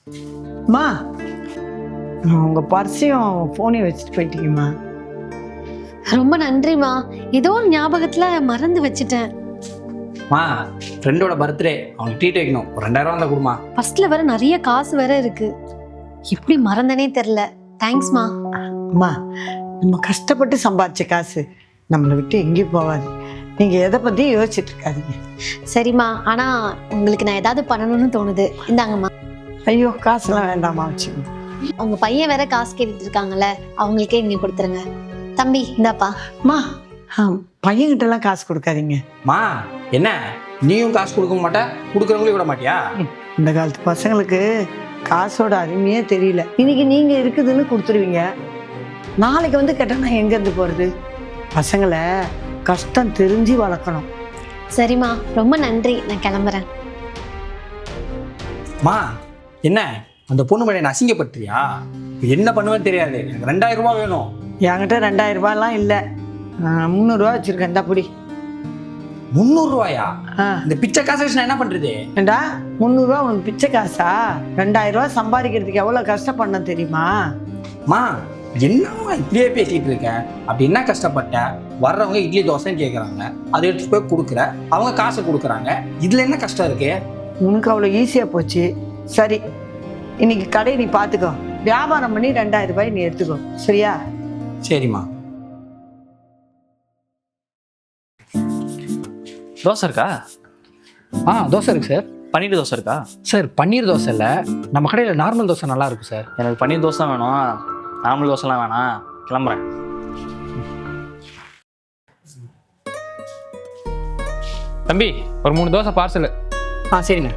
அம்மா, உங்கள் பர்ஸையும் ஃபோனையும் வச்சுட்டு போயிட்டீங்கம்மா. ரொம்ப நன்றிமா. ஏதோ ஒரு ஞாபகத்துல மறந்து வச்சுட்டேன். ஃப்ரெண்டோட பர்த்டே, அவனுக்கு ட்ரீட் வைக்கணும். ஒரு 2000 ரூபா கொடுமா. ஃபர்ஸ்ட்ல வேற நிறைய காசு வேற இருக்கு. எப்படி மறந்தனே தெரியல. தேங்க்ஸ்மா. அம்மா, நம்ம கஷ்டப்பட்டு சம்பாதிச்ச காசு நம்மளை விட்டு எங்கேயும் போகாது. நீங்கள் எதை பற்றியும் யோசிச்சுட்டு இருக்காதீங்க. சரிம்மா, ஆனா உங்களுக்கு நான் ஏதாவது பண்ணணும்னு தோணுது. இந்தாங்கம்மா. ஐயோ, காசுலாம் வேண்டாமா, வச்சுக்கோங்க. உங்க பையன் வேற காசு கேட்டுட்டு இருக்காங்கல்ல, அவங்களுக்கே நீ கொடுத்துருங்க. தம்பி இந்தாப்பா. அம்மா, பையன்கிட்டலாம் காசு கொடுக்காதீங்க. என்ன நீயும் காசு கொடுக்க மாட்டே, கொடுக்குறவங்களையும் விட மாட்டியா? இந்த காலத்து பசங்களுக்கு காசோட அருமையே தெரியல. இன்னைக்கு நீங்கள் இருக்குதுன்னு கொடுத்துருவீங்க, நாளைக்கு வந்து கேட்டால் நான் எங்கேருந்து போகிறது? பசங்களை கஷ்டம் தெரிஞ்சு வளர்க்கணும். சரிம்மா, ரொம்ப நன்றி. நான் கிளம்புறேன். என்ன அந்த பொண்ணு மேலே என்ன அசிங்கப்படுத்துறியா? என்ன பண்ணுவேன்னு தெரியாது. எனக்கு 2000 ரூபா வேணும். என்கிட்ட 2000 ரூபாய்லாம் இல்லை, 300 ரூபா வச்சுருக்கேன். இந்த புடி. 300 ரூபாயா? இந்த பிச்சை காசை வச்சு நான் என்ன பண்றது? ஏண்டா 300 ரூபா உனக்கு பிச்சை காசா? 2000 ரூபா சம்பாதிக்கிறதுக்கு எவ்வளோ கஷ்டப்பட தெரியுமா? என்னம்மா இப்படியே பேசிட்டு இருக்க? அப்படி என்ன கஷ்டப்பட்ட? வர்றவங்க இட்லி தோசைன்னு கேட்குறாங்க, அதை எடுத்துட்டு போய் கொடுக்குற, அவங்க காசை கொடுக்குறாங்க. இதுல என்ன கஷ்டம் இருக்கு? உனக்கு அவ்வளோ ஈஸியாக போச்சு. சரி, இன்னைக்கு கடை நீ பார்த்துக்கோ, வியாபாரம் பண்ணி 2000 ரூபாய் நீ எடுத்துக்கோ, சரியா? சரிம்மா. தோசை இருக்கா? தோசை இருக்கு சார். பன்னீர் தோசை இருக்கா? சார் பன்னீர் தோசை இல்லை, நம்ம கடையில் நார்மல் தோசை நல்லா இருக்கும் சார். எனக்கு பன்னீர் தோசை வேணும், நார்மல் தோசைலாம் வேணாம். கிளம்புறேன். தம்பி, ஒரு 3 தோசை பார்சல். சரிண்ணே.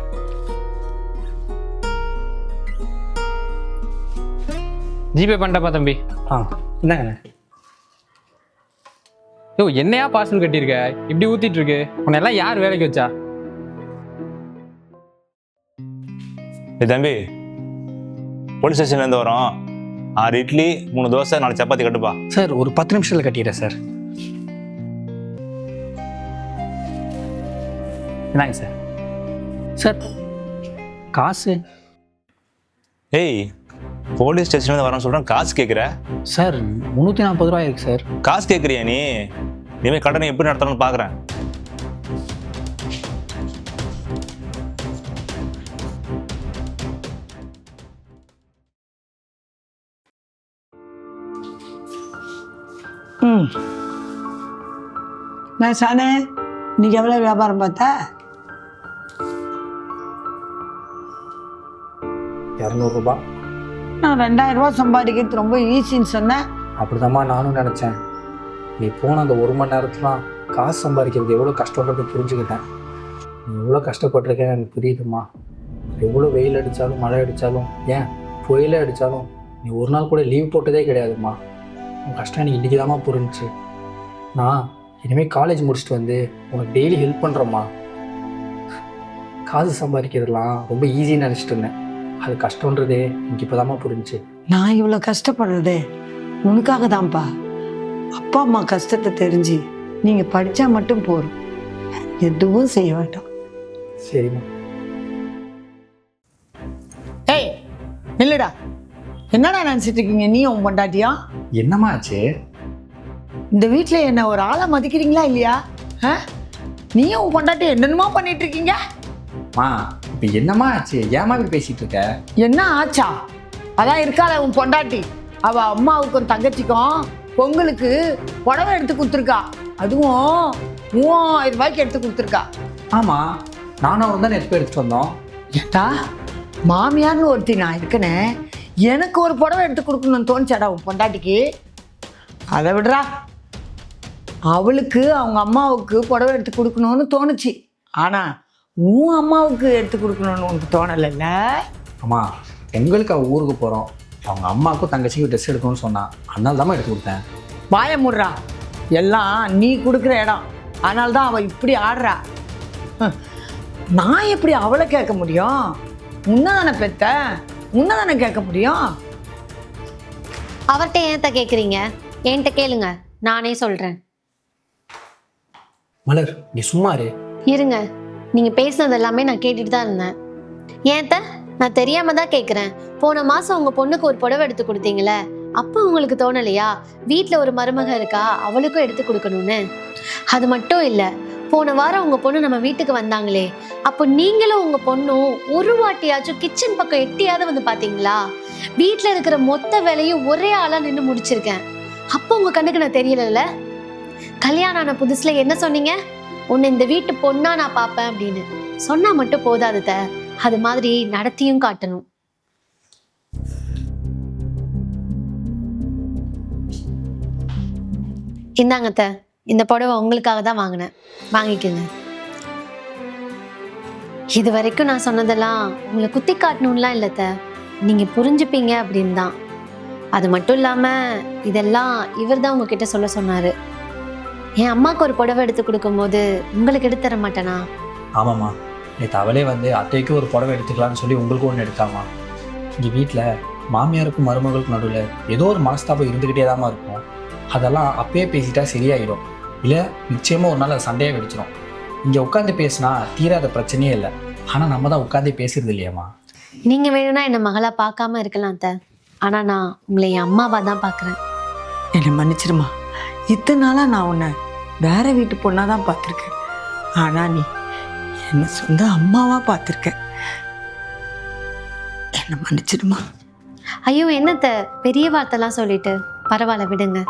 ஜிபே பண்ணிட்டப்பா தம்பி. இந்தாங்கண்ணே. என்னையா பார்சல் கட்டியிருக்க? இப்படி ஊத்திட்டு இருக்கு. உன்னை எல்லாம் யார் வேலைக்கு வச்சா? தம்பி, போலீஸ் ஸ்டேஷன்லேருந்து வரோம். 6 இட்லி 3 தோசை 4 சப்பாத்தி கட்டுப்பா. சார் ஒரு 10 நிமிஷத்தில் கட்டிடுறேன் சார். இந்தாங்க சார். சார் காசு? ஏய், போலீஸ் ஸ்டேஷன்லேருந்து வரோன்னு சொல்கிறேன், காசு கேட்குற? சார் 340 ரூபா இருக்கு சார். காசு கேட்குறியா நீ? இனிமேல் கடனை எப்படி நடத்தணும்னு பார்க்குறேன். நான் சானே, இன்னைக்கு எவ்வளோ வியாபாரம் பார்த்தா? 200 ரூபா. நான் 2000 ரூபா சம்பாதிக்கிறது ரொம்ப ஈஸின்னு சொன்னேன். அப்படிதாம்மா நானும் நினச்சேன். நீ போன அந்த 1 மணி நேரத்துலாம் காசு சம்பாதிக்கிறது எவ்வளோ கஷ்டன்றது புரிஞ்சுக்கிட்டேன். நீ எவ்வளோ கஷ்டப்பட்டிருக்கேன்னு எனக்கு புரியுதுமா. எவ்வளோ வெயில் அடித்தாலும் மழை அடித்தாலும் ஏன் புயலே அடித்தாலும் நீ ஒரு நாள் கூட லீவ் போட்டதே கிடையாதும்மா. உன் கஷ்டம் எனக்கு இன்றைக்கி தாம்மா புரிஞ்சிச்சு. நான் இனிமேல் காலேஜ் முடிச்சுட்டு வந்து உனக்கு டெய்லி ஹெல்ப் பண்ணுறேம்மா. காசு சம்பாதிக்கிறதுலாம் ரொம்ப ஈஸின்னு நினச்சிட்டு இருந்தேன். அது கஷ்டன்றதே எனக்கு இப்போ தாம்மா புரிஞ்சிச்சு. நான் இவ்வளோ கஷ்டப்படுறதே உனக்காக தான்ப்பா. அப்பா அம்மா கஷ்டத்தை தெரிஞ்சு நீங்கள் படித்தா மட்டும் போதும், எதுவும் செய்ய வேண்டாம். சரிம்மா. ஏய் இல்லைடா, என்னடா நினச்சிட்டு இருக்கீங்க நீ உன் பொண்டாட்டியா? என்னம்மா ஆச்சு? இந்த வீட்டில் என்ன ஒரு ஆளை மதிக்கிறீங்களா இல்லையா? நீயும் உன் பொண்டாட்டி என்னென்னமோ பண்ணிட்டு இருக்கீங்க. இப்போ என்னம்மா ஆச்சு? ஏமா இப்படி பேசிட்டு இருக்க? என்ன ஆச்சா? அதான் இருக்காள உன் பொண்டாட்டி, அவள் அம்மாவுக்கும் தங்கச்சிக்கும் பொங்கலுக்கு புடவை எடுத்து கொடுத்துருக்கா. அதுவும் 3000 ரூபாய்க்கு எடுத்து கொடுத்துருக்கா. ஆமாம், நானும் அவன் தான் எடுத்து எடுத்துட்டு வந்தோம். ஏட்டா, மாமியார்னு ஒருத்தி நான் இருக்கனே, எனக்கு ஒரு புடவை எடுத்து கொடுக்கணும்னு தோணுச்சாடா உன் பொண்டாட்டிக்கு? அதை விடுறா, அவளுக்கு அவங்க அம்மாவுக்கு புடவை எடுத்து கொடுக்கணும்னு தோணுச்சு. ஆனால் உன் அம்மாவுக்கு எடுத்து கொடுக்கணும்னு உனக்கு தோணலைல்ல? ஆமாம், பொங்கலுக்கு அவள் ஊருக்கு போகிறோம், அவங்க அம்மாவுக்கும் தங்கச்சிக்கும் ட்ரெஸ் எடுக்கணும்னு சொன்னான், அதனால தான் எடுத்து கொடுத்தேன். வாய முடுறா, எல்லாம் நீ கொடுக்குற இடம், அதனால தான் அவள் இப்படி ஆடுறா. நான் எப்படி அவளை கேட்க முடியும்? உன்னதானே பெத்த, உன்னதானே கேட்க முடியும். அவர்கிட்ட ஏன்ட்ட கேட்குறீங்க? என்கிட்ட கேளுங்க, நானே சொல்கிறேன். மலர், நீ சும்மா இரு. இருங்க, நீங்கள் பேசுனது எல்லாமே நான் கேட்டுட்டு தான் இருந்தேன். ஏன்ட்ட நான் தெரியாம தான் கேட்குறேன். போன மாசம் உங்க பொண்ணுக்கு ஒரு புடவை எடுத்து கொடுத்தீங்களே, அப்போ உங்களுக்கு தோணலையா வீட்டில் ஒரு மருமக இருக்கா அவளுக்கும் எடுத்து கொடுக்கணும்னு? அது மட்டும் இல்லை, போன வாரம் உங்க பொண்ணு நம்ம வீட்டுக்கு வந்தாங்களே, அப்போ நீங்களும் உங்க பொண்ணும் ஒரு வாட்டியாச்சும் கிச்சன் பக்கம் எட்டியாவது வந்து பாத்தீங்களா? வீட்டில் இருக்கிற மொத்த வேலையும் ஒரே ஆளா நின்று முடிச்சிருக்கேன். அப்போ உங்க கண்ணுக்கு நான் தெரியலல்ல? கல்யாணம் ஆன புதுசுல என்ன சொன்னீங்க? உன்னை இந்த வீட்டு பொண்ணா நான் பார்ப்பேன் அப்படின்னு சொன்னா மட்டும் போதாது த, அது மாதிரி நடத்தியும் காட்டணும். இந்தாங்க த, இந்த புடவை உங்களுக்காக தான் வாங்கினேன், வாங்கிக்கோங்க. இது வரைக்கும் நான் சொன்னதெல்லாம் உங்களை குத்தி காட்டணும்லாம் இல்லை த, நீங்க புரிஞ்சுப்பீங்க அப்படின்னு தான். அது மட்டும் இல்லாம இதெல்லாம் இவர் தான் உங்ககிட்ட சொல்ல சொன்னாரு. என் அம்மாவுக்கு ஒரு புடவை எடுத்து கொடுக்கும்போது உங்களுக்கு எடுத்து தர மாட்டேனா? ஆமாம்மா, நேற்று அவளே வந்து அத்தைக்கு ஒரு புடவை எடுத்துக்கலாம்னு சொல்லி உங்களுக்கு ஒன்று எடுத்தாமா. இங்கே வீட்டில் மாமியாருக்கும் மருமகளுக்கும் நடுவில் ஏதோ ஒரு மனஸ்தாபம் இருந்துக்கிட்டே தாம்மா இருக்கும். அதெல்லாம் அப்பயே பேசிட்டா சரியாயிடும், இல்லை நிச்சயமாக ஒரு நாள் அது சண்டையாக வெடிச்சிடும். இங்கே உட்காந்து பேசினா தீராத பிரச்சனையே இல்லை, ஆனால் நம்ம தான் உட்காந்தே பேசுறது இல்லையாம்மா. நீங்க வேணும்னா என்ன மகளா பார்க்காம இருக்கலாம் த, ஆனா நான் உங்களை என் அம்மாவா தான் பார்க்குறேன். என்னை மன்னிச்சிருமா. இத்தனை நாளாக நான் உன்னை வேற வீட்டு பொண்ணாக தான் பார்த்துருக்கேன், ஆனால் நீ என்னை சொந்த அம்மாவாக பார்த்துருக்கேன். என்னை மன்னிச்சிடுமா. ஐயோ என்னத்த பெரிய வார்த்தைலாம் சொல்லிட்டு, பரவாயில்ல விடுங்க.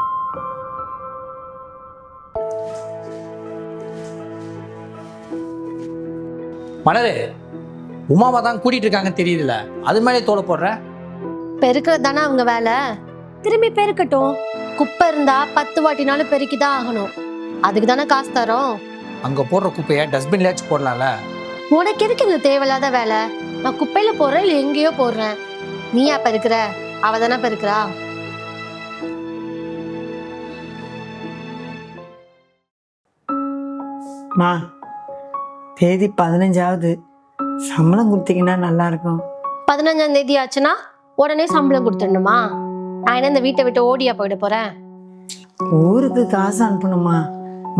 மலரு, உமாவை தான் கூட்டிகிட்டு இருக்காங்கன்னு தெரியுதுல்ல, அது மேலே தோலை போடுற. பெருக்கிறது தானே அவங்க வேலை, திரும்பி பெருக்கட்டும். குப்பை இருந்தா 10 வாட்டினாலும் பெருக்கி தான் ஆகணும், அதுக்கு தானே காசு தரோம். அங்கே போடுற குப்பையை டஸ்ட்பின்லேயாச்சும் போடலாம்ல. உனக்கு எதுக்கு இந்த தேவையில்லாத வேலை? நான் குப்பையில போடுறேன் இல்லை எங்கேயோ போடுறேன், நீயா பெருக்கிற? அவ தானே பெருக்கிறா. மா, தேதி 15ஆவது, சம்பளம் கொடுத்தீங்கன்னா நல்லா இருக்கும். 15ஆம் தேதி ஆச்சுன்னா உடனே சம்பளம் கொடுத்துடணுமா? நான் என்ன இந்த வீட்டை விட்டு ஓடியா போயிட போறேன்? ஊருக்கு காசு அனுப்பணுமா,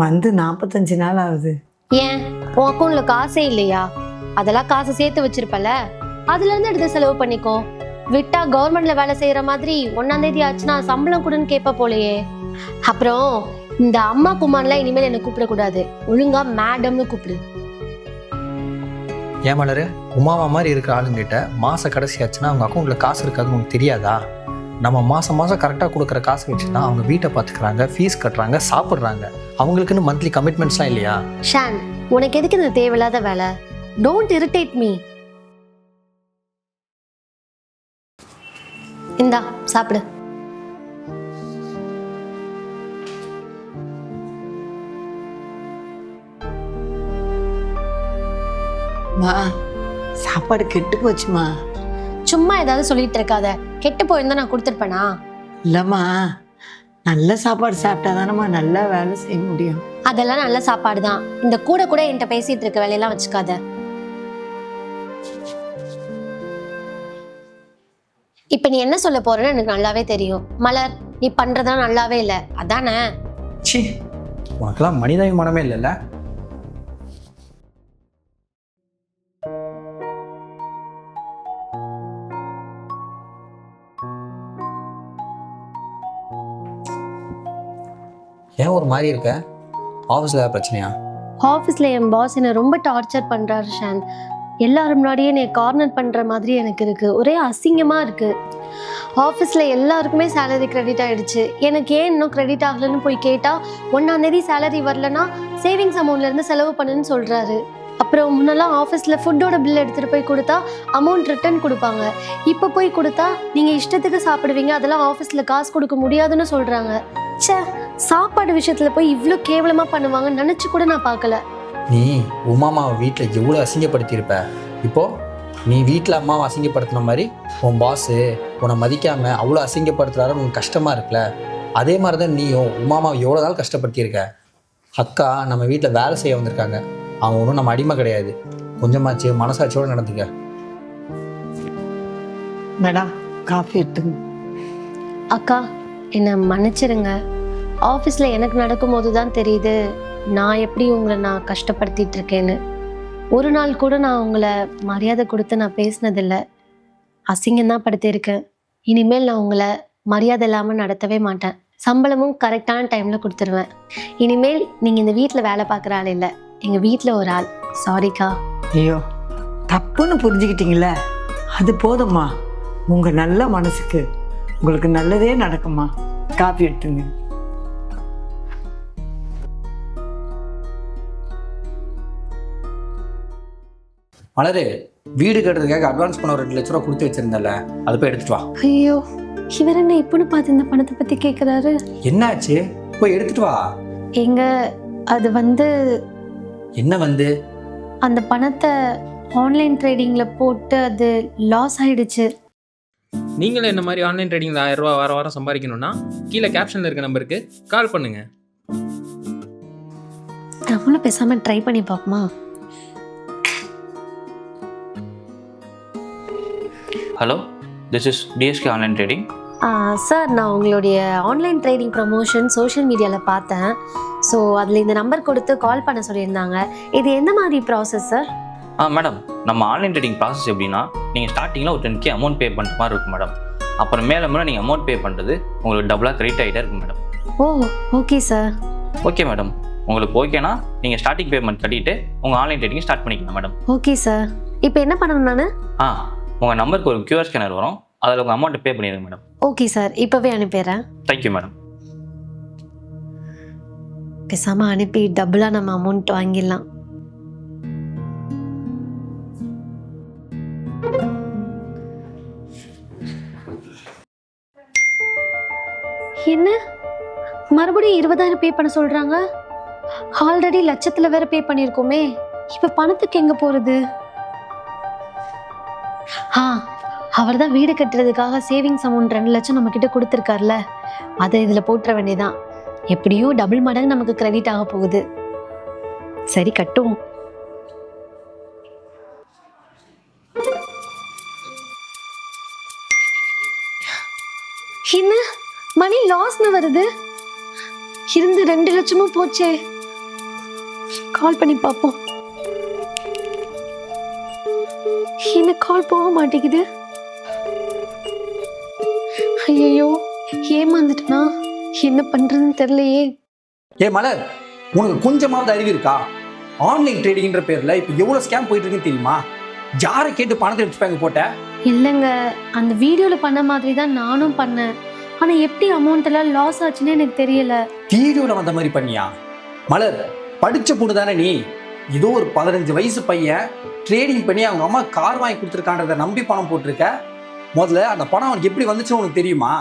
வந்து 45 நாள் ஆகுது. ஏன் உன் அக்கௌண்ட்ல காசே இல்லையா? அதெல்லாம் காசு சேர்த்து வச்சிருப்பல, அதுல இருந்து எடுத்து செலவு பண்ணிக்கோ. விட்டா கவர்மெண்ட்ல வேலை செய்யற மாதிரி 1ஆம் தேதி ஆச்சுன்னா சம்பளம் கொடுன்னு கேட்ப போலையே. அப்புறம் இந்த அம்மா குமார்லாம் இனிமேல் என்ன கூப்பிடக்கூடாது, ஒழுங்கா மேடம்னு கூப்பிடு. ஏன் மலரு, உமாவா மாதிரி இருக்கிற ஆளுங்கிட்ட மாத கடைசி ஆச்சுன்னா அவங்க அக்கௌண்ட்டில் காசு இருக்காதுன்னு உங்களுக்கு தெரியாதா? நம்ம மாதம் கரெக்டாக கொடுக்குற காசு வச்சு தான் அவங்க வீட்டை பார்த்துக்கிறாங்க, ஃபீஸ் கட்டுறாங்க, சாப்பிட்றாங்க. அவங்களுக்குன்னு மந்த்லி கமிட்மெண்ட்ஸ்லாம் இல்லையா? ஷான், உனக்கு எதுக்கு இந்த தேவையில்லாத வேலை? Don't irritate me. இந்தா சாப்பிடு. மா, சாப்பாடு கெட்டு போச்சுமா. சும்மா ஏதாவது சொல்லிட்டு இருக்காத, கெட்டு போயிருந்தா நான் கொடுத்துருப்பேனா? இல்லைம்மா, நல்ல சாப்பாடு சாப்பிட்டா தானம்மா நல்லா வேலை செய்ய முடியும். அதெல்லாம் நல்ல சாப்பாடு தான். இந்த கூட என்கிட்ட பேசிட்டு இருக்க வேலையெல்லாம் வச்சுக்காத. இப்ப நீ என்ன சொல்ல போறன்னு எனக்கு நல்லாவே தெரியும். மலர், நீ பண்றதெல்லாம் நல்லாவே இல்லை, அதானே? சி, உனக்கெல்லாம் மனிதாபிமானமே இல்லைல்ல. ஏன் ஒரு மாதிரி இருக்க? ஆஃபீஸில் ஏதாவது பிரச்சனையா? ஆஃபீஸில் என் பாஸ் என்னை ரொம்ப டார்ச்சர் பண்ணுறாரு ஷான். எல்லாரும் முன்னாடியே என்னை கார்னர் பண்ணுற மாதிரி எனக்கு இருக்குது, ஒரே அசிங்கமாக இருக்குது. ஆஃபீஸில் எல்லாருக்குமே சேலரி கிரெடிட் ஆகிடுச்சு, எனக்கு ஏன் இன்னும் கிரெடிட் ஆகலைன்னு போய் கேட்டால் 1ஆம் தேதி சேலரி வரலன்னா சேவிங்ஸ் அமௌண்ட்லேருந்து செலவு பண்ணுன்னு சொல்கிறாரு. அப்புறம் முன்னெல்லாம் ஆஃபீஸில் ஃபுட்டோட பில் எடுத்துகிட்டு போய் கொடுத்தா அமௌண்ட் ரிட்டர்ன் கொடுப்பாங்க, இப்போ போய் கொடுத்தா நீங்கள் இஷ்டத்துக்கு சாப்பிடுவீங்க, அதெல்லாம் ஆஃபீஸில் காசு கொடுக்க முடியாதுன்னு சொல்கிறாங்க. ச்சே, சாப்பாடு விஷயத்தில் போய் இவ்வளோ கேவலமாக பண்ணுவாங்கன்னு நினச்சி கூட நான் பார்க்கல. நீ உமாமாவை வீட்டில் எவ்வளோ அசிங்கப்படுத்தியிருப்ப, இப்போது நீ வீட்டில் அம்மாவை அசிங்கப்படுத்தின மாதிரி உன் பாஸு உன்னை மதிக்காமல் அவ்வளோ அசிங்கப்படுத்துறாருன்னு உனக்கு கஷ்டமாக இருக்குல்ல. அதே மாதிரி தான் நீயும் உமாமாவை எவ்வளோ நாள் கஷ்டப்படுத்தியிருக்க. அக்கா நம்ம வீட்டில் வேலை செய்ய வந்திருக்காங்க, அவங்க ஒன்றும் நம்ம அடிமை கிடையாது. கொஞ்சமாச்சு மனசாட்சியோடு நடந்துக்க. மேடம், காஃபி எடுத்துங்க. அக்கா, என்னை மன்னிச்சிருங்க. ஆஃபீஸில் எனக்கு நடக்கும்போது தான் தெரியுது நான் எப்படி உங்களை கஷ்டப்படுத்திட்டு இருக்கேன்னு. ஒரு நாள் கூட நான் உங்களை மரியாதை கொடுத்து நான் பேசினதில்லை. அசிங்கம்தான் படுத்திருக்கேன். இனிமேல் நான் உங்களை மரியாதை இல்லாமல் நடத்தவே மாட்டேன். சம்பளமும் கரெக்டான டைமில் கொடுத்துருவேன். இனிமேல் நீங்கள் இந்த வீட்டில் வேலை பார்க்குற ஆள் இல்லை, எங்கள் வீட்டில் ஒரு ஆள். சாரிக்கா. ஐயோ, தப்புன்னு புரிஞ்சுக்கிட்டீங்களே, அது போதும்மா. உங்கள் நல்ல மனசுக்கு உங்களுக்கு நல்லதே நடக்குமா. காப்பி எடுத்துங்க. மலரு, வீடு கட்டுறதுக்காக அட்வான்ஸ் பண்ண ஒரு 2 லட்ச ரூபா கொடுத்து வச்சிருந்தல, அதை போய் எடுத்துட்டு வா. ஐயோ, இவர் என்ன இப்போன்னு பார்த்து இந்த பணத்தை பற்றி கேட்குறாரு? என்னாச்சு? போய் எடுத்துட்டு வா. எங்க அது என்ன அந்த பணத்தை ஆன்லைன் ட்ரேடிங்கில் போட்டு அது லாஸ் ஆயிடுச்சு. நீங்களும் என்ன மாதிரி ஆன்லைன் ட்ரேடிங்கில் 1000 ரூபா வாரம் வாரம் சம்பாதிக்கணும்னா கீழே கேப்ஷனில் இருக்க நம்பருக்கு கால் பண்ணுங்க. நம்மளும் பேசாமல் ட்ரை பண்ணி பார்ப்போமா? Hello, this is TSK online trading. Sir, நான் உங்களுடைய ஆன்லைன் ட்ரேடிங் ப்ரொமோஷன் சோஷியல் மீடியாவில் பார்த்தேன். ஸோ அதில் இந்த நம்பர் கொடுத்து கால் பண்ண சொல்லியிருந்தாங்க. இது எந்த மாதிரி ப்ராசஸ் சார்? மேடம், நம்ம ஆன்லைன் ட்ரேடிங் ப்ராசஸ் எப்படின்னா, நீங்கள் ஸ்டார்டிங்கில் ஒரு 10K அமௌண்ட் பே பண்ணுற மாதிரி இருக்கும் மேடம். அப்புறம் மேலே நீங்கள் அமௌண்ட் பே பண்ணுறது உங்களுக்கு டபுளாக கிரெடிட் ஆகிட்டே இருக்கும் மேடம். ஓ, ஓகே சார். ஓகே மேடம், உங்களுக்கு ஓகேனா நீங்கள் ஸ்டார்டிங் பேமெண்ட் கட்டிட்டு உங்கள் ஆன்லைன் ட்ரேடிங் ஸ்டார்ட் பண்ணிக்கலாம் மேடம். Okay sir. இப்போ என்ன பண்ணணும் நான்? உங்கள் நம்பருக்கு ஒரு QR ஸ்கேனர் வரும், அதில் உங்கள் அமௌண்ட்டை பே பண்ணிடுங்க மேடம். ஓகே சார், இப்போவே அனுப்பிடுறேன். Thank you madam. பேசாமல் அனுப்பி டபுளாக நம்ம அமௌண்ட் வாங்கிடலாம். என்ன மறுபடியும் 20,000 பே பண்ண சொல்றாங்க? ஆல்ரெடி லட்சத்துல வேற பே பண்ணியிருக்கோமே, இப்ப பணத்துக்கு எங்க போறது? அவர் தான் வீடு கட்டுறதுக்காக சேவிங்ஸ் அமௌண்ட் 2 லட்சம் நம்ம கிட்ட கொடுத்துருக்காருல, அதை இதுல போட்டுற வேண்டியதான். எப்படியும் டபுள் மடங்கு நமக்கு கிரெடிட் ஆக போகுது. சரி, கட்டும். என்ன மணி லாஸ்னு வருது? இருந்து 2 லட்சமும் போச்சே. கால் பண்ணி பார்ப்போம். என்ன கால் போக மாட்டேங்குது? ஐயோ, ஏமாந்துட்டனா? என்ன பண்றதுன்னு தெரியலையே. மலர், உனக்கு கொஞ்சமாவது அறிவு இருக்கா? ஆன்லைன் ட்ரேடிங்ன்ற பேர்ல இப்ப எவ்வளவு ஸ்கேம் போயிட்டு இருக்குன்னு தெரியுமா? யாரை கேட்டு பணத்தை எடுத்துப்பாங்க போட்ட? இல்லைங்க, அந்த வீடியோல பண்ண மாதிரி தான் நானும் பண்ணேன். ஆனா எப்படி அமௌண்ட் எல்லாம் லாஸ் ஆச்சுன்னு எனக்கு தெரியல. வீடியோல வந்த மாதிரி பண்ணியா? மலர், படிச்ச பொண்ணு தானே நீ? ஏதோ ஒரு 15 வயசு பையன் ட்ரேடிங் பண்ணி அவங்க அம்மா கார் வாங்கி கொடுத்துருக்கான்றதை நம்பி பணம் போட்டிருக்க. முதல்ல அந்த பணம் அவனுக்கு எப்படி வந்துச்சுன்னு உனக்கு தெரியுமா?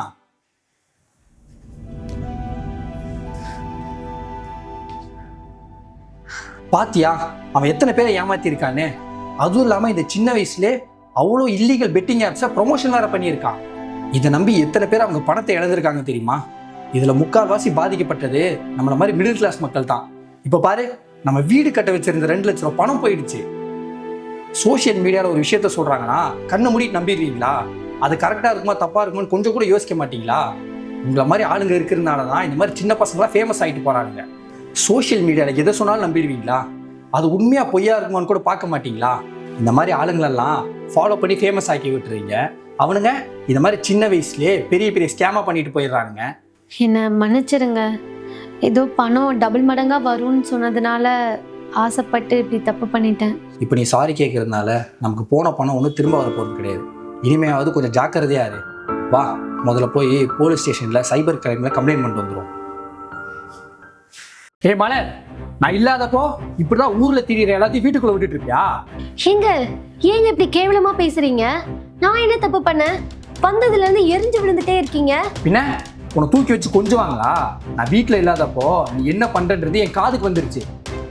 பாத்தியா அவன் எத்தனை பேரை ஏமாத்தி இருக்கான்னு? அதுவும் இல்லாம இந்த சின்ன வயசுல அவ்வளோ இல்லீகல் பெட்டிங் ஆப்ஸை ப்ரொமோஷன் வேற பண்ணியிருக்கான். இதை நம்பி எத்தனை பேர் அவங்க பணத்தை இழந்திருக்காங்க தெரியுமா? இதுல 3/4 பாதிக்கப்பட்டது நம்மள மாதிரி மிடில் கிளாஸ் மக்கள் தான். இப்ப பாரு, நம்ம வீடு கட்ட வச்சிருந்த 2 லட்ச ரூபாய் பணம் போயிடுச்சு. சோசியல் மீடியாவில் ஒரு விஷயத்த சொல்றாங்கன்னா கண்ணை மூடிட்டு நம்பிடுவீங்களா? அது கரெக்டா இருக்குமா தப்பா இருக்குமான்னு கொஞ்சம் கூட யோசிக்க மாட்டீங்களா? உங்களை மாதிரி ஆளுங்க இருக்கிறதுனால தான் இந்த மாதிரி சின்ன பசங்களாம் ஃபேமஸ் ஆகிட்டு போறாங்க. சோசியல் மீடியாவில் எதை சொன்னாலும் நம்பிடுவீங்களா? அது உண்மையா பொய்யா இருக்குமான்னு கூட பார்க்க மாட்டீங்களா? இந்த மாதிரி ஆளுங்களெல்லாம் ஃபாலோ பண்ணி ஃபேமஸ் ஆக்கி விட்டுறீங்க. அவனுங்க இந்த மாதிரி சின்ன வயசுலேயே பெரிய பெரிய ஸ்கேமா பண்ணிட்டு போயிடுறானுங்க. என்ன மன்னிச்சிருங்க, ஏதோ பணம் டபுள் மடங்கா வரும்னு சொன்னதுனால ஆசைப்பட்டு இப்படி தப்பு பண்ணிட்டேன். இப்போ நீ சாரி கேட்கறதுனால நமக்கு போன பணம் ஒன்றும் திரும்ப வர போகிறது கிடையாது. இனிமையாவது கொஞ்சம் ஜாக்கிரதையா இரு. வா, முதல்ல போய் போலீஸ் ஸ்டேஷன்ல சைபர் கிரைம்ல கம்ப்ளைண்ட் பண்ணிட்டு வந்துடும். மலர், நான் இல்லாதப்போ இப்படிதான் ஊர்ல திரியிற எல்லாத்தையும் வீட்டுக்குள்ள விட்டுட்டு இருப்பியா? ஏங்க இப்படி கேவலமா பேசுறீங்க? நான் என்ன தப்பு பண்ணேன்? வந்ததுல இருந்து எரிஞ்சு விழுந்துட்டே இருக்கீங்க. பின்ன உன்னை தூக்கி வச்சு கொஞ்சுவாங்களா? நான் வீட்டுல இல்லாதப்போ நீ என்ன பண்றன்றது என் காதுக்கு வந்துருச்சு.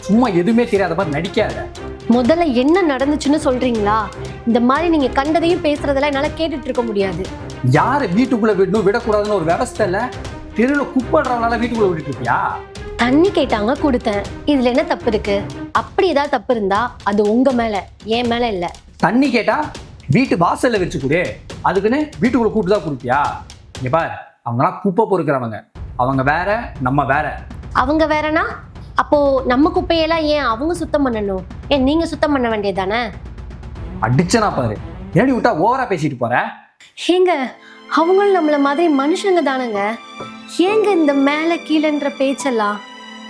சும்மா எதுவுமே தெரியாத மாதிரி நடிக்காத. முதல்ல என்ன நடந்துச்சுன்னு சொல்றீங்களா? இந்த மாதிரி நீங்க கண்டதையும் பேசுறதெல்லாம் என்னால கேட்டுட்டு இருக்க முடியாது. யாரு வீட்டுக்குள்ள விடணும் விடக்கூடாதுன்னு ஒரு விவசாய இல்ல. தெருவில் குப்படுறவனால வீட்டுக்குள்ள விட்டுட்டு இருப்பியா? தண்ணி கேட்டாங்க, கொடுத்தேன். இதுல என்ன தப்பு இருக்கு? அப்படி ஏதாவது தப்பு இருந்தா அது உங்க மேல, என் மேல இல்ல. தண்ணி கேட்டா வீட்டு வாசல்ல வச்சு கொடு, அதுக்குன்னு வீட்டுக்குள்ள கூப்பிட்டு தான் கொடுப்பியா? இங்க பாரு, அவங்கலாம் குப்பை பொறுக்கிறவங்க. அவங்க வேற, நம்ம வேற. அவங்க வேறனா அப்போ நம்ம குப்பையெல்லாம் ஏன் அவங்க சுத்தம் பண்ணணும்? ஏன் நீங்க சுத்தம் பண்ண வேண்டியதானே? அடிச்சனா பாரு, ஏடி விட்டா ஓவரா பேசிட்டு போற? ஏங்க அவங்களும் நம்மள மாதிரி மனுஷங்க தானங்க. ஏங்க இந்த மேலே கீழேன்ற பேச்செல்லாம்?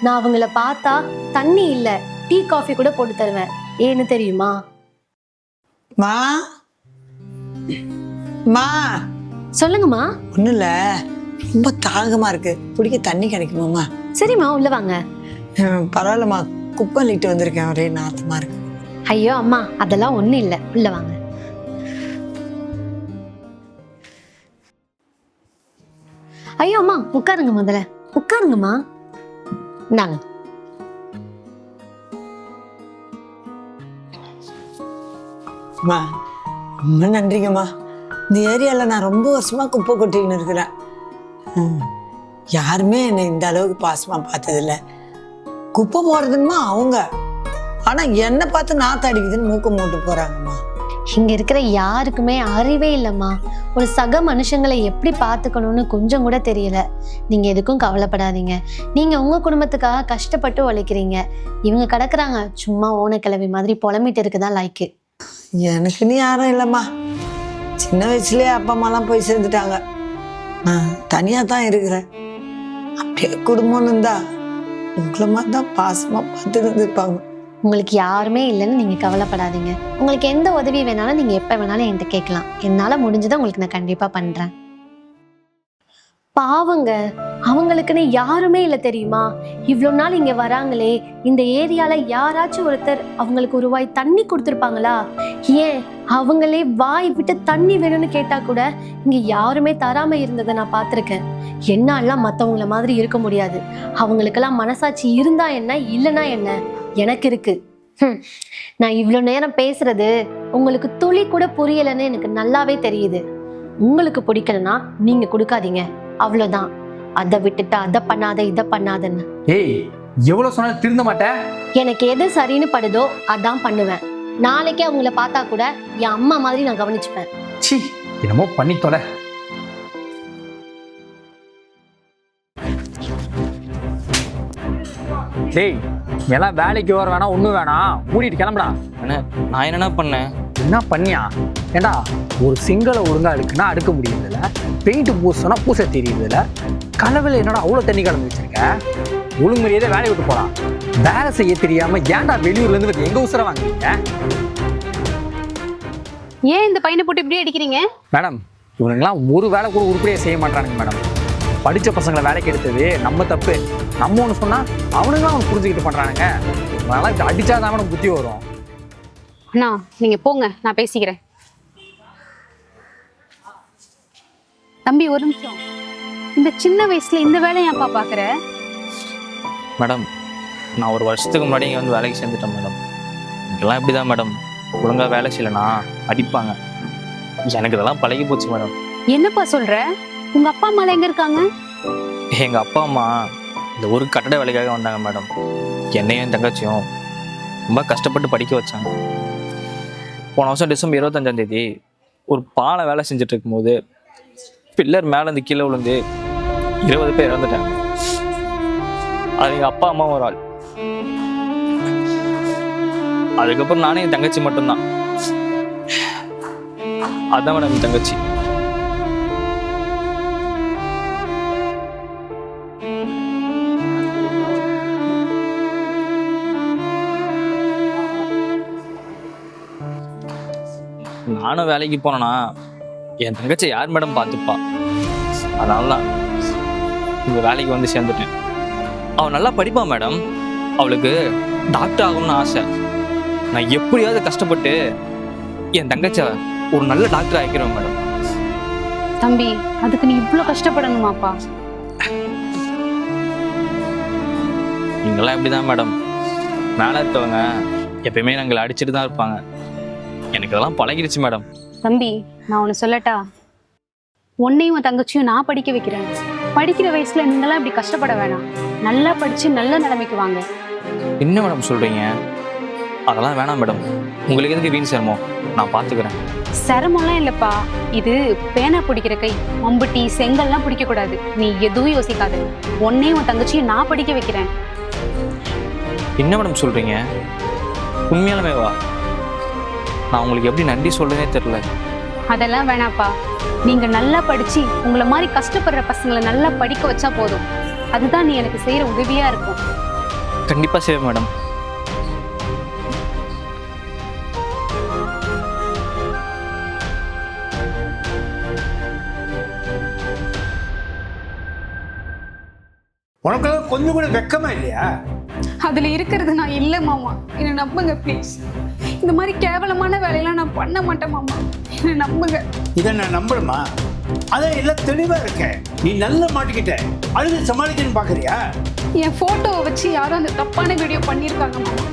நான் அவங்கள பார்த்தா தண்ணி இல்லை டீ காஃபி கூட போட்டு தருவேன். ஏன்னு தெரியுமா? மா மா சொல்லுங்கம்மா. ஒன்றும் இல்லை, ரொம்ப தாகமாக இருக்கு, குடிக்க தண்ணி கிடைக்குமாம்மா? சரிம்மா உள்ள வாங்க. பரவாயில்லம்மா, குப்பை அள்ளிட்டு வந்திருக்கேன், ஒரே நாத்தமாக இருக்கு. ஐயோ அம்மா அதெல்லாம் ஒன்றும் இல்லை, உள்ள வாங்க. ஐயோ அம்மா உட்காருங்க, முதல்ல உட்காருங்கம்மா. நாங்க அம்மா ரொம்ப நன்றிங்கம்மா. இந்த ஏரியாவில் நான் ரொம்ப வருஷமாக குப்பை கொட்டிக்கின்னு இருக்கிறேன். யாருமே என்னை இந்த அளவுக்கு பாசமாக பார்த்ததில்ல. குப்பை போடுறதுமா அவங்க, ஆனால் என்னை பார்த்து நாற்று அடிக்குதுன்னு மூக்க மூட்டு போகிறாங்கம்மா. இங்க இருக்கிற யாருக்குமே அறிவே இல்லைம்மா. ஒரு சக மனுஷங்களை எப்படி பார்த்துக்கணும்னு கொஞ்சம் கூட தெரியல. நீங்க எதுக்கும் கவலைப்படாதீங்க. நீங்க உங்க குடும்பத்துக்காக கஷ்டப்பட்டு உழைக்கிறீங்க. இவங்க கிடக்குறாங்க சும்மா ஓனக்கிழவி மாதிரி புலம்பிட்டு இருக்குதான் லாய்க்கு. எனக்குன்னு யாரும் இல்லைம்மா. சின்ன வயசுலேயே அப்பா அம்மாலாம் போய் சேர்ந்துட்டாங்க. நான் தனியாக தான் இருக்கிறேன். அப்படியே குடும்பம்னு இருந்தா உங்களை மாதிரி தான் பாசமாக பார்த்து இருந்துருப்பாங்க. உங்களுக்கு யாருமே இல்லைன்னு நீங்க கவலைப்படாதீங்க. உங்களுக்கு எந்த உதவி வேணாலும் நீங்க எப்ப வேணாலும் என்கிட்ட கேட்கலாம். என்னால முடிஞ்சதை உங்களுக்கு நான் கண்டிப்பா பண்றேன். பாவங்க, அவங்களுக்குன்னு யாருமே இல்லை தெரியுமா? இவ்வளோ நாள் இங்க வராங்களே, இந்த ஏரியால யாராச்சும் ஒருத்தர் அவங்களுக்கு ஒரு வாய் தண்ணி கொடுத்துருப்பாங்களா? ஏன் அவங்களே வாய் விட்டு தண்ணி வேணும்னு கேட்டா கூட இங்க யாருமே தராம இருந்ததை நான் பார்த்துருக்கேன். என்னாலாம் மற்றவங்கள மாதிரி இருக்க முடியாது. அவங்களுக்கெல்லாம் மனசாட்சி இருந்தா என்ன, இல்லைன்னா என்ன, எனக்கு இருக்கு. நான் இவ்வளோ நேரம் பேசுறது உங்களுக்கு துளி கூட புரியலைன்னு எனக்கு நல்லாவே தெரியுது. உங்களுக்கு பிடிக்கலன்னா நீங்க கொடுக்காதீங்க, அவ்வளோதான். அதை விட்டுட்டு அதை பண்ணாத இதை பண்ணாதன்னு. ஏய், எவ்வளவு சொன்னாலும் திருந்த மாட்டேன். எனக்கு எது சரின்னு படுதோ அதான் பண்ணுவேன். நாளைக்கே அவங்கள பார்த்தா கூட என் அம்மா மாதிரி நான் கவனிச்சுப்பேன். சி, என்னமோ பண்ணி தொலை. டேய், எல்லாம் வேலைக்கு வர வேணாம், ஒன்றும் வேணாம், மூடிட்டு கிளம்புடா. அண்ணே நான் என்னண்ணா பண்ணேன்? என்ன பண்ணியா? ஏண்டா, ஒரு சிங்களை ஒழுங்கா அடுக்குன்னா அடுக்க முடியுதுல்ல, பெயிண்ட் பூசனா பூச தெரியுதுல்ல, கலவையில் என்னடா அவ்வளோ தண்ணி கலந்து வச்சிருக்க? ஒழுங்கு மரியாதை வேலையை விட்டு போகலாம். வேலை செய்ய தெரியாம ஏன்டா வெளியூர்ல இருந்து எங்க உசுர வாங்குறீங்க? ஏன் இந்த பையனை போட்டு இப்படியே அடிக்கிறீங்க? மேடம், இவனுங்கெல்லாம் ஒரு வேலை கூட உருப்படியாக செய்ய மாட்டானுங்க மேடம். படித்த பசங்களை வேலைக்கு எடுத்தது நம்ம தப்பு. நம்ம ஒன்று சொன்னால் அவனுங்களாம் அவனுக்கு புரிஞ்சுக்கிட்டு பண்ணுறானுங்க. அதனால் அடித்தாதான் அவனுக்கு புத்தி வரும். அண்ணா நீங்க போங்க, நான் பேசிக்கிறேன். தம்பி ஒரு நிமிஷம், இந்த சின்ன வயசுல இந்த வேலையை ஏன்ப்பா பாக்குற? மேடம் நான் ஒரு வருஷத்துக்கு முன்னாடி இங்கே வந்து வேலைக்கு சேர்ந்துட்டேன் மேடம். இங்கெல்லாம் இப்படி தான் மேடம், ஒழுங்காக வேலை செய்யலைன்னா அடிப்பாங்க. எனக்கு இதெல்லாம் பழகி போச்சு மேடம். என்னப்பா சொல்ற? உங்க அப்பா அம்மா எங்க இருக்காங்க? எங்கள் அப்பா அம்மா இந்த ஒரு கட்டட வேலைக்காக வந்தாங்க மேடம். என்னையும் என் தங்கச்சியும் ரொம்ப கஷ்டப்பட்டு படிக்க வச்சாங்க. போன வருஷம் டிசம்பர் 25ஆம் தேதி ஒரு பாலை வேலை செஞ்சுட்டு இருக்கும்போது பில்லர் மேலே இருந்து கீழே விழுந்து 20 பேர் இறந்துட்டாங்க. அது எங்கள் அப்பா அம்மா ஒரு ஆள். அதுக்கப்புறம் நானே என் தங்கச்சி மட்டும்தான். அதான் மேடம் என் தங்கச்சி. நானும் வேலைக்கு போனேன்னா என் தங்கச்சி யார் மேடம் பார்த்துப்பா? அதனால தான் இந்த வேலைக்கு வந்து சேர்ந்துட்டேன். அவள் நல்லா படிப்பான் மேடம். அவளுக்கு டாக்டர் ஆகணும்னு ஆசை. நான் எப்படியாவது கஷ்டப்பட்டு என் தங்கச்சியை ஒரு நல்ல டாக்டர் ஆகிக்கிறேன் மேடம். தம்பி, அதுக்கு நீ இவ்வளவு கஷ்டப்படணுமாப்பா? நீங்களாம் எப்படிதான் மேடம், மேலே இருக்கவங்க எப்பயுமே நாங்களை அடிச்சுட்டு தான் இருப்பாங்க. எனக்கு இதெல்லாம் பழகிடுச்சு மேடம். தம்பி, நான் ஒன்று சொல்லட்டா? உன்னையும் உன் தங்கச்சியும் நான் படிக்க வைக்கிறேன். படிக்கிற வயசுல நீங்களாம் இப்படி கஷ்டப்பட வேணாம். நல்லா படிச்சு நல்ல நிலைமைக்கு வாங்க. என்ன மேடம் சொல்றீங்க? அதெல்லாம் வேணாம் மேடம். உங்களுக்கு எதுக்கு வீண் சிரமம்? நான் பார்த்துக்கிறேன். சிரமம்லாம் இல்லைப்பா, இது பேனா பிடிக்கிற கை. மம்புட்டி செங்கல்லாம் பிடிக்க கூடாது. நீ எதுவும் யோசிக்காது. உன்னையும் உன் தங்கச்சியும் நான் படிக்க வைக்கிறேன். என்ன மேடம் சொல்றீங்க? உண்மையாலுமே வா? நான் உங்களுக்கு எப்படி நன்றி சொல்றேனே தெரியல. அதெல்லாம் வேணாப்பா. நீங்க நல்லா படிச்சு உங்களை மாதிரி கஷ்டப்படுற பசங்களை நல்லா படிக்க வச்சா போதும். அதுதான் நீ எனக்கு செய்யற உதவியா இருக்கும். கண்டிப்பா செய்வேன் மேடம். உனக்கெல்லாம் கொஞ்சம் கூட வெக்கமா இல்லையா? அதுல இருக்கிறது நான் இல்ல மாமா, என்ன நம்புங்க ப்ளீஸ். இந்த மாதிரி கேவலமான வேலையெல்லாம் நான் பண்ண மாட்டேன் மாமா, என்ன நம்புங்க. இதை நான் நம்பணுமா? அதான் எல்லாம் தெளிவா இருக்கேன். நீ நல்லா மாட்டிக்கிட்ட, அழுது சமாளிக்கணும்னு பாக்குறியா? என் போட்டோவை வச்சு யாரும் அந்த தப்பான வீடியோ பண்ணியிருக்காங்க மாமா.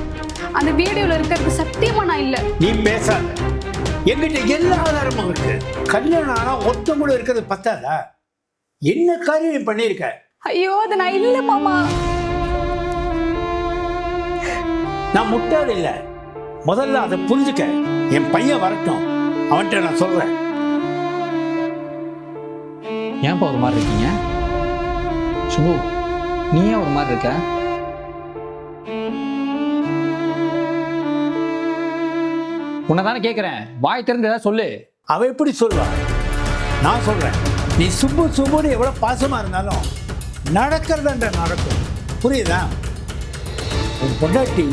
அந்த வீடியோல இருக்கிறது சத்தியமா நான் இல்ல. நீ பேசாத, என்கிட்ட எல்லா ஆதாரமும் இருக்கு. கல்யாணம் ஆனா ஒருத்தம் கூட இருக்கிறது பத்தாதா? என்ன காரியம் நீ பண்ணியிருக்க? ஐயோ அது நான் இல்ல மாமா. நான் முட்டாள் இல்ல, முதல்ல அதை புரிஞ்சுக்க. என் பையன் வரட்டும், அவன்கிட்ட நான் சொல்றேன். ஏன்ப்பா ஒரு மாதிரி இருக்கீங்க? சுபு, நீ ஏன் ஒரு மாதிரி இருக்க? உன்னை தானே கேட்குறேன், வாய் திறந்து ஏதாவது சொல்லு. அவ எப்படி சொல்வா? நான் சொல்றேன். நீ சுப்பு சுப்புன்னு எவ்வளவு பாசமா இருந்தாலும் நடக்கிறதுன்ற நடக்கும், புரியுதா? உன் பொண்டாட்டி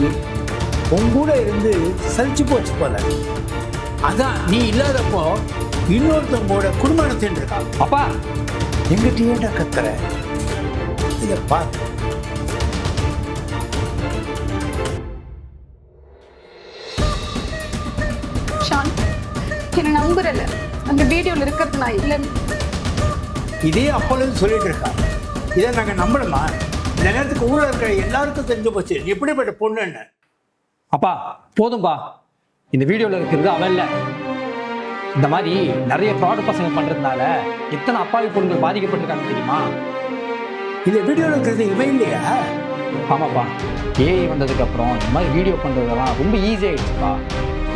உன் கூட இருந்து சலிச்சு போச்சு போல. அதான் நீ இல்லாதப்போ இன்னொருத்தவங்களோட குடும்பம் நடத்திட்டு இருக்கான். அப்பா, எங்கிட்ட ஏன்டா கத்துற? இதை பார். ஷான், என்ன நம்புறல, அந்த வீடியோல இருக்கிறது நான் இல்லைன்னு. இதே அப்பொழுது சொல்லிட்டு இருக்கா. இதை நாங்க நம்பணுமா? இந்த நேரத்துக்கு ஊர்ல இருக்கிற எல்லாருக்கும் தெரிஞ்சு போச்சு நீ எப்படிப்பட்ட பொண்ணுன்னு. அப்பா போதும்பா, இந்த வீடியோவில் இருக்கிறது அவன் இல்லை. இந்த மாதிரி நிறைய ஃப்ராடு பசங்க பண்ணுறதுனால எத்தனை அப்பாவி பொண்ணுகள் பாதிக்கப்பட்டிருக்காங்க தெரியுமா? இந்த வீடியோவில் இருக்கிறது இவன் இல்லையா? ஆமாப்பா, ஏஐ வந்ததுக்கப்புறம் இந்த மாதிரி வீடியோ பண்ணுறதெல்லாம் ரொம்ப ஈஸியாகிடுச்சுப்பா.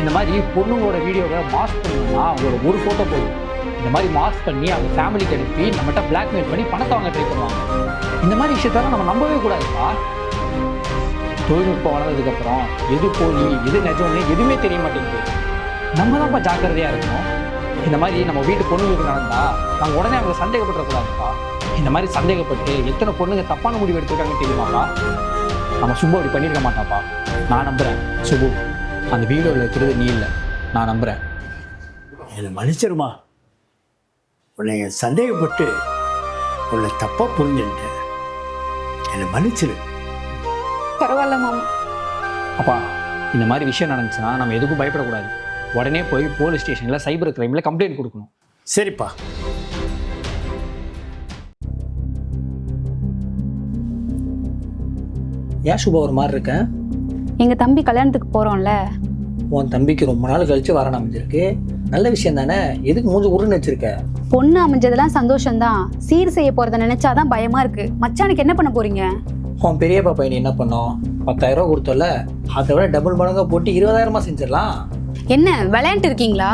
இந்த மாதிரி பொண்ணுங்களோட வீடியோவை மாஸ்க் பண்ணணும்னா அவங்களோட ஒரு ஃபோட்டோ போதும். இந்த மாதிரி மாஸ்க் பண்ணி அவங்க ஃபேமிலிக்கு அனுப்பி நம்மகிட்ட பிளாக்மெயில் பண்ணி பணத்தை வாங்க ட்ரை பண்ணுவாங்க. இந்த மாதிரி விஷயத்தெல்லாம் நம்ம நம்பவே கூடாதுப்பா. தொழில்நுட்பம் வளர்ந்ததுக்கப்புறம் எது போலி எது நிஜம்னு எதுவுமே தெரிய மாட்டேங்குது. நம்ம தான்ப்பா ஜாக்கிரதையாக இருக்கணும். இந்த மாதிரி நம்ம வீட்டு பொண்ணுங்களுக்கு நடந்தா நாங்கள் உடனே அவங்களை சந்தேகப்பட்டுறக்கூடாதுப்பா. இந்த மாதிரி சந்தேகப்பட்டு எத்தனை பொண்ணுங்க தப்பான முடிவு எடுத்துருக்காங்க தெரியுமாப்பா? நம்ம சுப்பு அப்படி பண்ணியிருக்க மாட்டாப்பா. நான் நம்புகிறேன் சுப்பு, அந்த வீடியோவில் இருக்கிறது நீ இல்லை, நான் நம்புகிறேன். என்னை மன்னிச்சிருமா. உன்னை சந்தேகப்பட்டு உன்னை தப்பாக புரிஞ்சுட்டேன், என்னை மன்னிச்சிரு. பரவாயில்ல மாமா. அப்பா, இந்த மாதிரி விஷயம் நடந்துச்சுன்னா நம்ம எதுக்கும் பயப்படக்கூடாது. உடனே போய் போலீஸ் ஸ்டேஷனில் சைபர் கிரைமில் கம்ப்ளைண்ட் கொடுக்கணும். சரிப்பா. ஏன் சுபா ஒரு மாதிரி இருக்கேன்? எங்க தம்பி கல்யாணத்துக்கு போறோம்ல, உன் தம்பிக்கு ரொம்ப நாள் கழிச்சு வரணும் அமைஞ்சிருக்கு. நல்ல விஷயம் தானே, எதுக்கு மூஞ்சி உருன்னு வச்சிருக்க? பொண்ணு அமைஞ்சதெல்லாம் சந்தோஷம்தான், சீர் செய்ய போறத நினைச்சாதான் பயமா இருக்கு. மச்சானுக்கு என்ன பண்ண போறீங்க? உன் பெரியப்பா பையன் என்ன பண்ணோம்? 10,000 ரூபா கொடுத்தோம்ல, அதை விட டபுள் மடங்கா போட்டு 20,000 செஞ்சிடலாம். என்ன விளையாண்டு இருக்கீங்களா?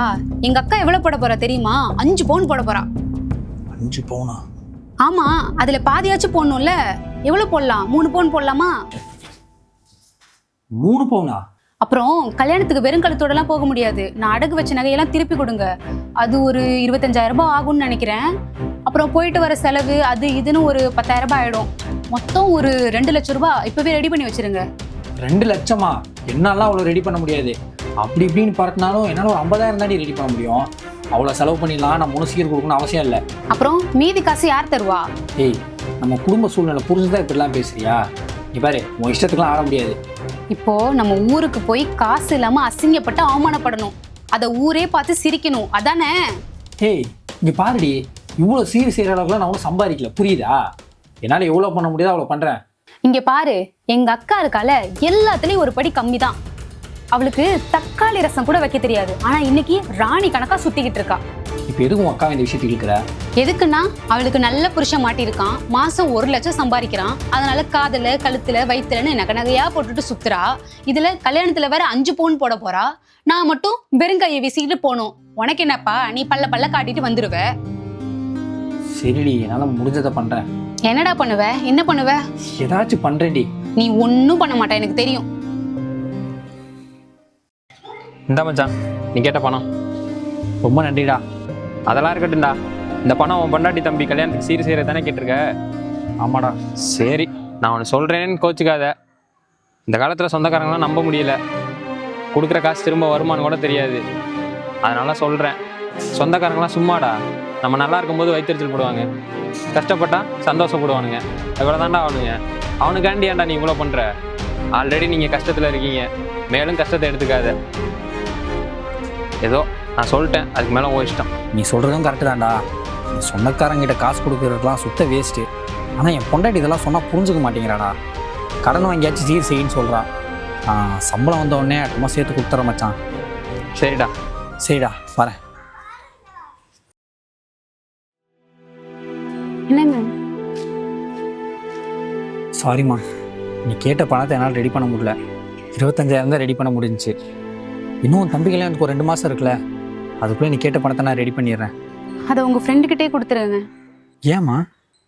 எங்க அக்கா எவ்வளவு போட போறா தெரியுமா? 5 பவுன் போட போறா. 5 பவுனா? ஆமா, அதுல பாதியாச்சும் போடணும்ல. எவ்வளவு போடலாம்? 3 பவுன் போடலாமா? 3 பவுனா? அப்புறம் கல்யாணத்துக்கு வெறும் கழுத்தோட எல்லாம் போக முடியாது. நான் அடகு வச்ச நகையெல்லாம் திருப்பி கொடுங்க. அது ஒரு 25,000 ரூபாய் ஆகும்னு நினைக்கிறேன். அப்புறம் போயிட்டு வர செலவு அது இதுன்னு ஒரு 10,000 ரூபாய் ஆயிடும். மொத்தம் ஒரு 2 லட்சம் ரூபாய் இப்பவே ரெடி பண்ணி வச்சிருங்க. 2 லட்சமா? என்னால அவ்வளோ ரெடி பண்ண முடியாது. அப்படி இப்படின்னு பறட்டினாலும் என்னால் ஒரு 50,000 தாண்டி ரெடி பண்ண முடியும். அவ்வளோ செலவு பண்ணிடலாம், நம்ம ஒன்றும் சீக்கிரம் கொடுக்கணும் அவசியம் இல்லை. அப்புறம் மீதி காசு யார் தருவா? ஏய், நம்ம குடும்ப சூழ்நிலை புரிஞ்சுதான் இப்படிலாம் பேசுறியா? நீ பாரு, உன் இஷ்டத்துக்குலாம் ஆட முடியாது. இப்போ நம்ம ஊருக்கு போய் காசு இல்லாம அசிங்கப்பட்டு அவமானப்படணும். அதை ஊரே பார்த்து சிரிக்கணும், அதானே? ஏய், இங்கே பாருடி, இவ்வளோ சீர் செய்கிற அளவுக்குலாம் நான் ஒன்றும் சம்பாதிக்கல, புரியுதா? என்னால் எவ்வளோ பண்ண முடியாதோ அவ்வளோ பண்ணுறேன். இங்க பாரு, எங்க அக்கா இருக்கால, எல்லாத்துலயும் ஒரு படி கம்மி தான். அவளுக்கு தக்காளி ரசம் கூட வைக்க தெரியாது. ஆனா இன்னைக்கு ராணி கணக்கா சுத்திக்கிட்டு இருக்கா. இப்போ எதுவும் அக்கா இந்த விஷயத்துக்கு இருக்கிற? எதுக்குன்னா அவளுக்கு நல்ல புருஷன் மாட்டியிருக்கான், மாசம் 1 லட்சம் சம்பாதிக்கிறான். அதனால காதுல கழுத்துல வயிற்றுலன்னு நகை நகையா போட்டுட்டு சுத்துறா. இதுல கல்யாணத்துல வேற 5 பவுன் போட போறா. நான் மட்டும் வெறுங்கையை வீசிக்கிட்டு போனோம். உனக்கு என்னப்பா, நீ பல்ல பல்ல காட்டிட்டு வந்துருவ. சரிடி, என்னால் முடிஞ்சதை பண்ணுறேன். என்னடா பண்ணுவ? என்ன பண்ணுவ? ஏதாச்சும் பண்ணுறேன்டி. நீ ஒன்னும் பண்ண மாட்ட, எனக்கு தெரியும். இந்தா மச்சான், நீ கேட்ட பணம். ரொம்ப நன்றிடா. அதெல்லாம் இருக்கட்டும்டா. இந்த பணம் உன் பொண்டாட்டி தம்பி கல்யாணத்துக்கு சீர் செய்கிற தானே கேட்டிருக்க? ஆமாடா. சரி, நான் ஒன்று சொல்கிறேன்னு கோச்சிக்காத. இந்த காலத்தில் சொந்தக்காரங்களாம் நம்ப முடியல. கொடுக்குற காசு திரும்ப வருமானு கூட தெரியாது. அதனால சொல்கிறேன், சொந்தக்காரங்களாம் சும்மாடா. நம்ம நல்லா இருக்கும்போது வயிற்றுச்சல் போடுவாங்க, கஷ்டப்பட்டா சந்தோஷப்படுவானுங்க. இவ்வளோ தாண்டா அவனுங்க. அவனுக்காண்டி ஏன்டா நீ இவ்வளோ பண்ணுற? ஆல்ரெடி நீங்கள் கஷ்டத்தில் இருக்கீங்க, மேலும் கஷ்டத்தை எடுத்துக்காத. ஏதோ நான் சொல்லிட்டேன், அதுக்கு மேலே உன் இஷ்டம். நீ சொல்கிறதும் கரெக்டு தான்டா. சொந்தக்காரங்கிட்ட காசு கொடுக்குறதுலாம் சுத்த வேஸ்ட்டு. ஆனால் என் பொண்டாட்டி இதெல்லாம் சொன்னால் புரிஞ்சுக்க மாட்டேங்கிறாடா. கடன் வாங்கியாச்சும் சீர் செய்யின்னு சொல்கிறான். சம்பளம் வந்தோடனே அட்டமா சேர்த்து கொடுத்துற மச்சான். சரிடா. சரிடா, வரேன். என்னங்க? சாரிம்மா, நீ கேட்ட பணத்தை என்னால் ரெடி பண்ண முடியல. 25,000 தான் ரெடி பண்ண முடிஞ்சிச்சு. இன்னும் உன் தம்பிக்கெல்லாம் எனக்கு ஒரு 2 மாதம் இருக்குல்ல, அதுக்குள்ளே நீ கேட்ட பணத்தை நான் ரெடி பண்ணிடுறேன். அதை உங்கள் ஃப்ரெண்டுக்கிட்டே கொடுத்துருங்க. ஏம்மா?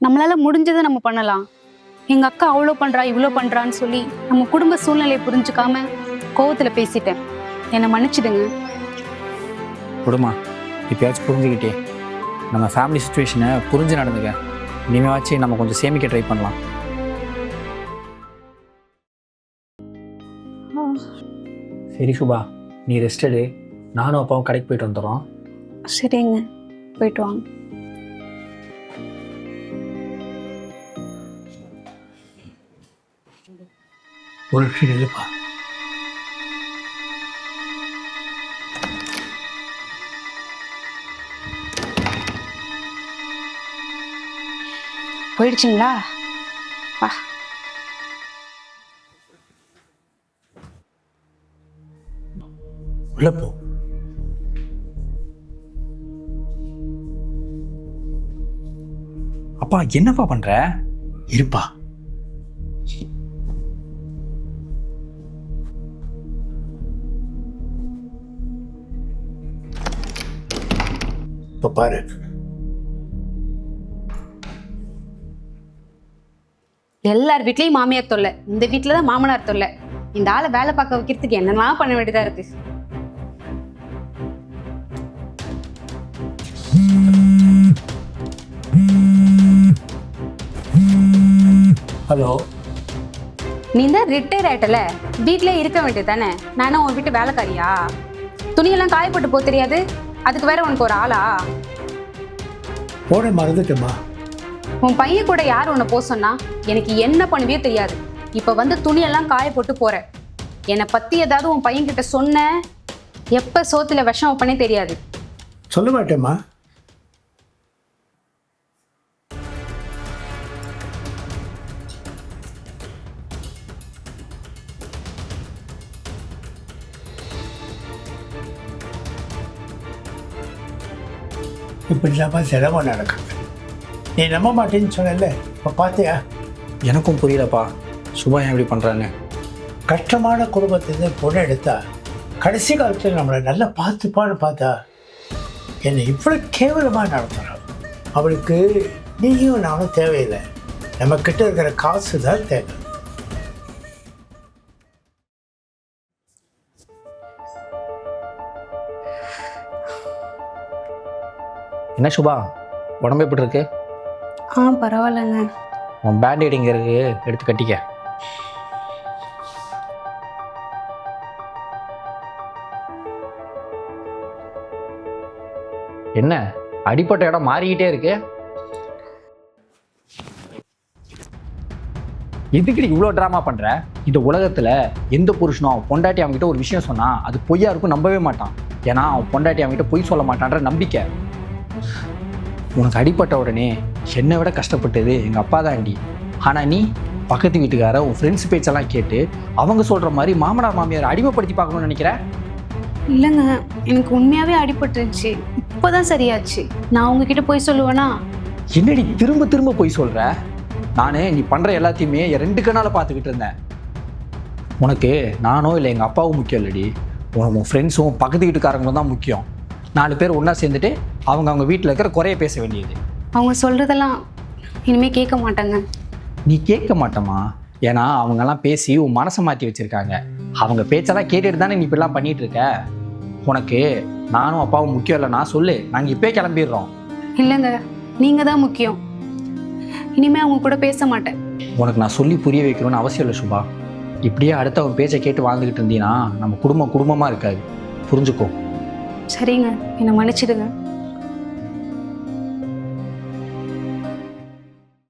நம்மளால முடிஞ்சதை நம்ம பண்ணலாம். எங்கள் அக்கா அவ்வளோ பண்ணுறா இவ்வளோ பண்ணுறான்னு சொல்லி நம்ம குடும்ப சூழ்நிலையை புரிஞ்சுக்காம கோவத்தில் பேசிட்டேன். என்னை மன்னிச்சிடுங்க. விடுமா, இப்போயாச்சும் புரிஞ்சுக்கிட்டே நம்ம ஃபேமிலி சுச்சுவேஷனை புரிஞ்சு நடந்துக்க. இனிமேவாச்சு நம்ம கொஞ்சம் சேமிக்க ட்ரை பண்ணலாம். சரி சுபா, நீ ரெஸ்ட் எடு. நானும் அப்பாவும் கடைக்கு போயிட்டு வந்துடுறோம். சரிங்க, போயிட்டு வாங்க. ஒரு நிமிஷம் இல்லைப்பா. போயிடுச்சுங்களா? வா. உள்ள போ. அப்பா என்னப்பா பண்ற? இருப்பா. இப்போ பாரு, எல்லார் வீட்லயும் மாமியார் தொல்லை, இந்த வீட்டில் தான் மாமனார் தொல்லை. இந்த ஆளை வேலை பார்க்க வைக்கிறதுக்கு என்னெல்லாம் பண்ண வேண்டியதா இருக்கு. ஹலோ. நீ தான் ரிட்டையர் ஆயிட்டல, வீட்டிலே இருக்க வேண்டியது தானே. நானும் உன் வீட்டு வேலைக்காரியா? துணியெல்லாம் காயப்பட்டு போக தெரியாது, அதுக்கு வேற உனக்கு ஒரு ஆளா? போன மறந்துட்டேம்மா. உன் பையன் கூட யார் உன்னை போக சொன்னா? எனக்கு என்ன பண்ணுவியோ தெரியாது. இப்ப வந்து துணியெல்லாம் காய போட்டு போற. என்னை பத்தி ஏதாவது உன் பையன் கிட்ட சொன்ன, எப்ப சோத்துல விஷம் வைப்பனே தெரியாது. சொல்ல மாட்டேம்மா. இப்படிதாம்மா செலவு நடக்குது. நீ நம்ப மாட்டேன்னு சொன்னல, இப்போ பார்த்தியா? எனக்கும் புரியலப்பா, சுபா ஏன் இப்படி பண்ணுறான்னு. கஷ்டமான குடும்பத்திலேருந்து பொண்ணு எடுத்தா கடைசி காலத்தில் நம்மளை நல்லா பார்த்துப்பான்னு பார்த்தா என்னை இவ்வளோ கேவலமாக நடத்துகிறோம். அவளுக்கு நீயும் நானும் தேவையில்லை, நம்மக்கிட்ட இருக்கிற காசு தான் தேவை. என்ன சுபா, உடம்பு எப்படி இருக்கு? பரவாயில்லைங்க. உன் பேண்டேட் இங்கே இருக்கு, எடுத்து கட்டிக்க. என்ன அடிப்பட்ட இடம் மாறிக்கிட்டே இருக்கு? எதுக்கு இவ்வளோ ட்ராமா பண்ற? இந்த உலகத்துல எந்த புருஷனும் அவன் பொண்டாட்டி அவங்ககிட்ட ஒரு விஷயம் சொன்னா அது பொய்யா இருக்கும் நம்பவே மாட்டான். ஏன்னா அவன் பொண்டாட்டி அவங்ககிட்ட பொய் சொல்ல மாட்டான்ற நம்பிக்கை. உனக்கு அடிப்பட்ட உடனே என்னை விட கஷ்டப்பட்டது எங்க அப்பா தான் ஆண்டி. ஆனா நீ பக்கத்து வீட்டுக்கார உன் ஃப்ரெண்ட்ஸ் பேச்செல்லாம் கேட்டு அவங்க சொல்ற மாதிரி மாமனார் மாமியார் அடிமைப்படுத்தி பார்க்கணும்னு நினைக்கிற? இல்லைங்க, எனக்கு உண்மையாவே அடிபட்டுருச்சு. இப்போதான் சரியாச்சு. நான் உங்ககிட்ட போய் சொல்லுவேனா? என்னடி திரும்ப திரும்ப போய் சொல்ற? நானு நீ பண்ற எல்லாத்தையுமே என் 2 கண்ணால பார்த்துக்கிட்டு இருந்தேன். உனக்கு நானோ இல்லை எங்கள் அப்பாவும் முக்கியம் இல்லடி, உனக்கு உன் ஃப்ரெண்ட்ஸும் பக்கத்து வீட்டுக்காரங்களும் தான் முக்கியம். 4 பேர் ஒன்றா சேர்ந்துட்டு அவங்க வீட்டில் இருக்கிற குறைய பேச வேண்டியது. அவங்க சொல்றதெல்லாம் இனிமே கேட்க மாட்டாங்க. நீ கேட்க மாட்டோமா? ஏன்னா அவங்கெல்லாம் பேசி உன் மனசை மாற்றி வச்சிருக்காங்க. அவங்க பேச்செல்லாம் கேட்டுட்டு தானே நீ இப்படிலாம் பண்ணிட்டு இருக்க. உனக்கு நானும் அப்பாவும் முக்கியம் இல்லை, நான் சொல்லு, நாங்கள் இப்போயே கிளம்பிடுறோம். இல்லைங்க, நீங்கள் தான் முக்கியம். இனிமே அவங்க கூட பேச மாட்டேன். உனக்கு நான் சொல்லி புரிய வைக்கணும்னு அவசியம் இல்லை சுபா. இப்படியே அடுத்தவன் பேச்சை கேட்டு வாழ்ந்துக்கிட்டு இருந்தீங்கன்னா நம்ம குடும்பமாக இருக்காது. புரிஞ்சுக்கோ. சரிங்க, என்னை மன்னிச்சிடுங்க.